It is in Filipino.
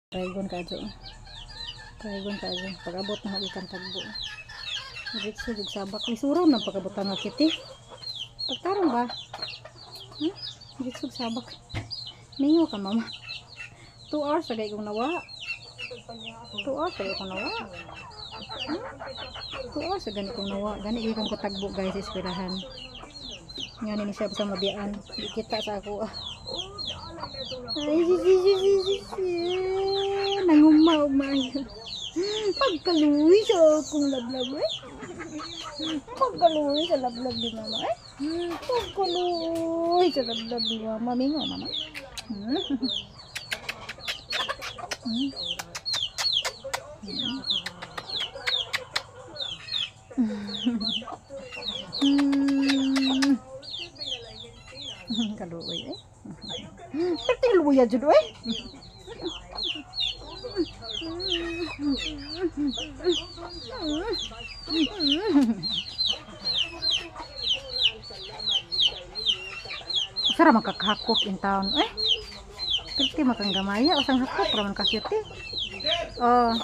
Traygon ka dyan. Traygon ka dyan. Pag-abot na ikan tagbo. Diretso jud sabak. Lisuraw na pag-abot na kiti. Pagtarong ba? Diretso sabak. Mingo ka mama. 2 hours agay kong nawa. 2 hours agay kong nawa. 2 hours agay kong nawa. Gani ikang ko tagbo guys sa eskwelahan. Nga ni siya sa mabiyaan. Di kita sa ako. Ay, nangumaw mayo. Pagkaluwi sa akong lablab eh. Pagkaluwi sa lablab di mama eh. Pagkaluwi sa lablab di mama. Mingo mama. Kaluwi eh. Perti luya jud eh. Sara makakahakok in town eh. Perti makang gamaya usang hakok ra man ka cute. Oh.